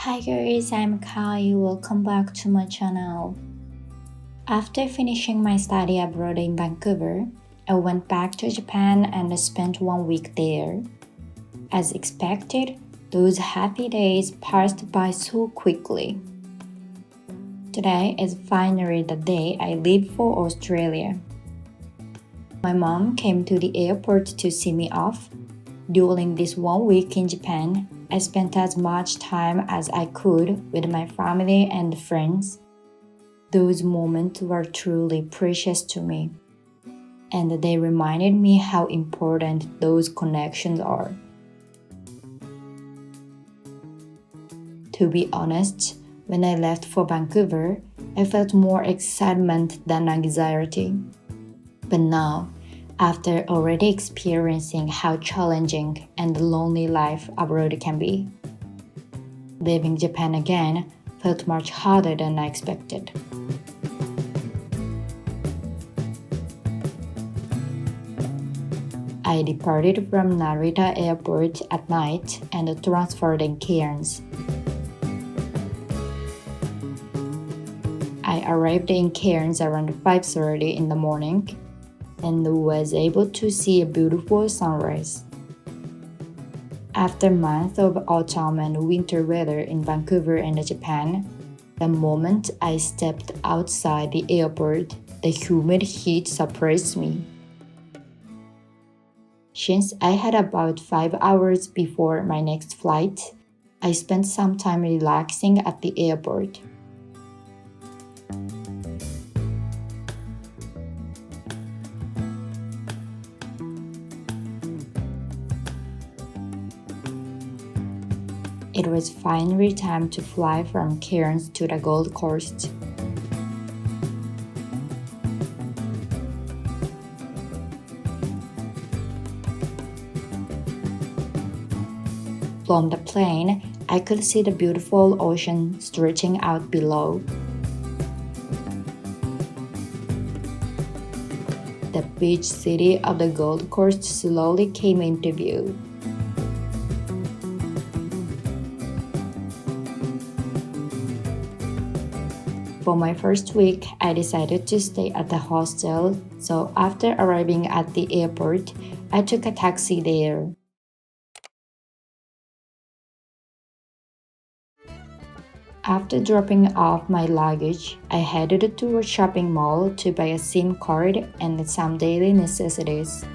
Hi guys, I'm Kai. Welcome back to my channel. After finishing my study abroad in Vancouver, I went back to Japan and spent 1 week there. As expected, those happy days passed by so quickly. Today is finally the day I leave for Australia. My mom came to the airport to see me off. During this 1 week in Japan, I spent as much time as I could with my family and friends. Those moments were truly precious to me, and they reminded me how important those connections are. To be honest, when I left for Vancouver, I felt more excitement than anxiety. But now, after already experiencing how challenging and lonely life abroad can be, leaving Japan again felt much harder than I expected. I departed from Narita Airport at night and transferred in Cairns. I arrived in Cairns around 5:30 in the morning and was able to see a beautiful sunrise. After months of autumn and winter weather in Vancouver and Japan, the moment I stepped outside the airport, the humid heat surprised me. Since I had about 5 hours before my next flight, I spent some time relaxing at the airport. It was finally time to fly from Cairns to the Gold Coast. From the plane, I could see the beautiful ocean stretching out below. The beach city of the Gold Coast slowly came into view. For my first week, I decided to stay at the hostel, so after arriving at the airport, I took a taxi there. After dropping off my luggage, I headed to a shopping mall to buy a SIM card and some daily necessities.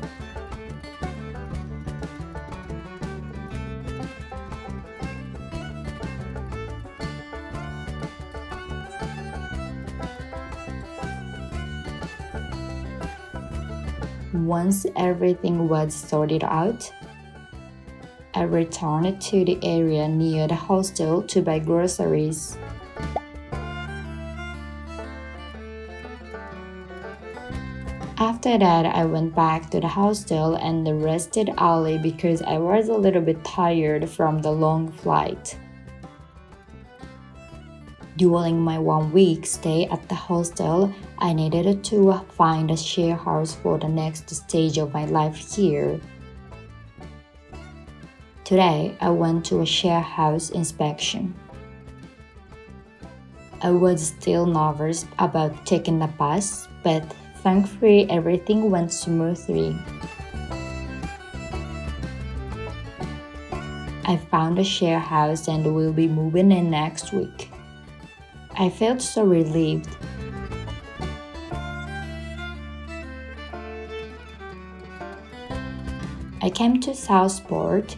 Once everything was sorted out, I returned to the area near the hostel to buy groceries. After that, I went back to the hostel and rested early because I was a little bit tired from the long flight. During my 1 week stay at the hostel, I needed to find a share house for the next stage of my life here. Today, I went to a share house inspection. I was still nervous about taking the bus, but thankfully everything went smoothly. I found a share house and will be moving in next week. I felt so relieved. I came to Southport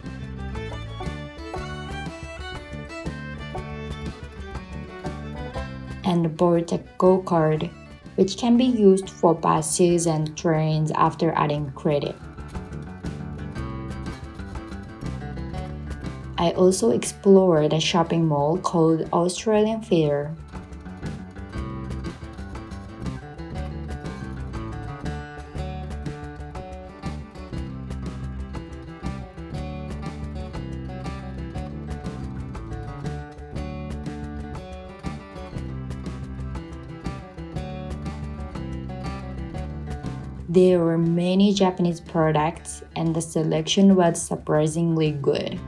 and bought a go-kart, which can be used for buses and trains after adding credit. I also explored a shopping mall called Australian Fair. There were many Japanese products and the selection was surprisingly good.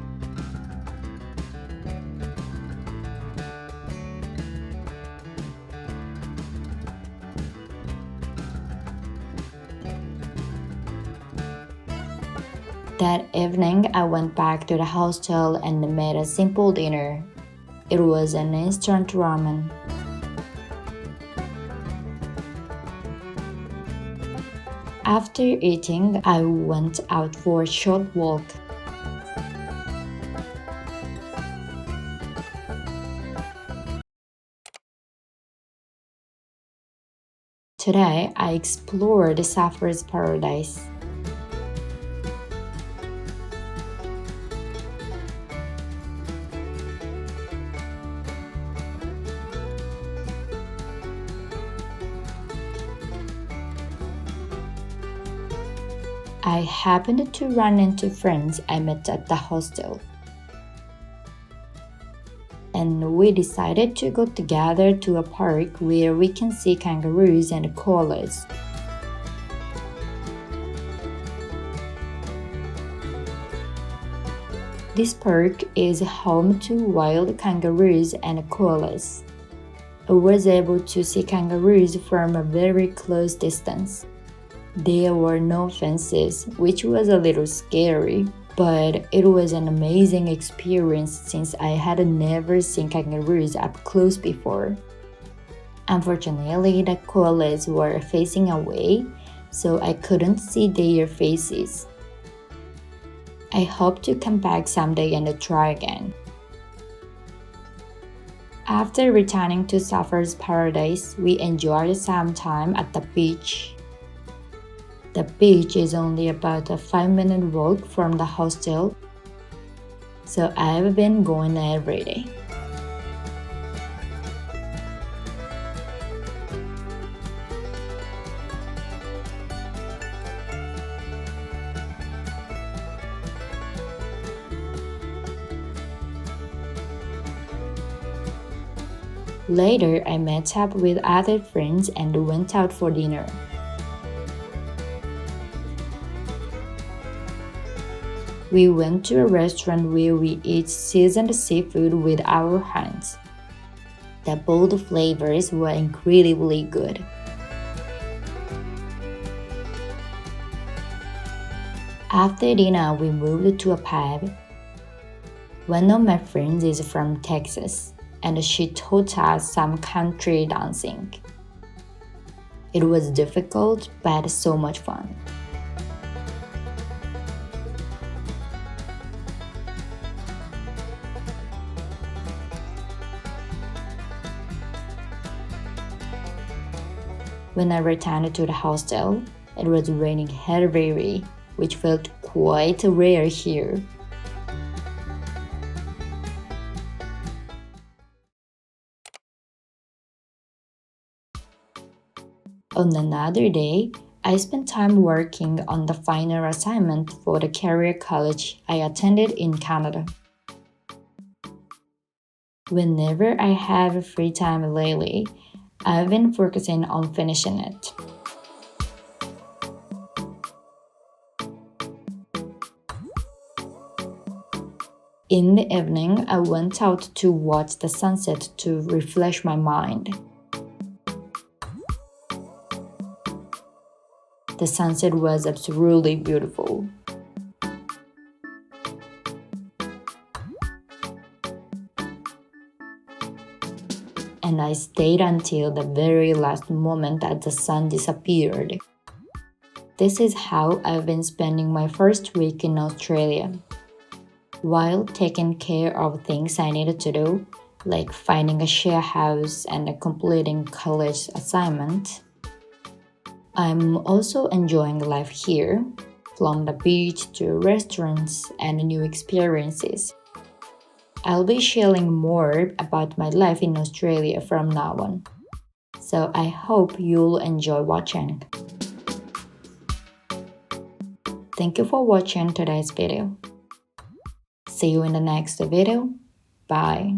That evening, I went back to the hostel and made a simple dinner. It was an instant ramen. After eating, I went out for a short walk. Today, I explored the Safaris Paradise. I happened to run into friends I met at the hostel. And we decided to go together to a park where we can see kangaroos and koalas. This park is home to wild kangaroos and koalas. I was able to see kangaroos from a very close distance. There were no fences, which was a little scary, but it was an amazing experience since I had never seen kangaroos up close before. Unfortunately, the koalas were facing away, so I couldn't see their faces. I hope to come back someday and try again. After returning to Safaris Paradise, we enjoyed some time at the beach. The beach is only about a 5-minute walk from the hostel, so I've been going every day. Later, I met up with other friends and went out for dinner. We went to a restaurant where we eat seasoned seafood with our hands. The bold flavors were incredibly good. After dinner, we moved to a pub. One of my friends is from Texas, and she taught us some country dancing. It was difficult, but so much fun. When I returned to the hostel, it was raining heavily, which felt quite rare here. On another day, I spent time working on the final assignment for the career college I attended in Canada. Whenever I have free time lately, I've been focusing on finishing it. In the evening, I went out to watch the sunset to refresh my mind. The sunset was absolutely beautiful. And I stayed until the very last moment that the sun disappeared. This is how I've been spending my first week in Australia. While taking care of things I needed to do, like finding a share house and completing college assignment, I'm also enjoying life here, from the beach to restaurants and new experiences. I'll be sharing more about my life in Australia from now on, so I hope you'll enjoy watching. Thank you for watching today's video. See you in the next video. Bye.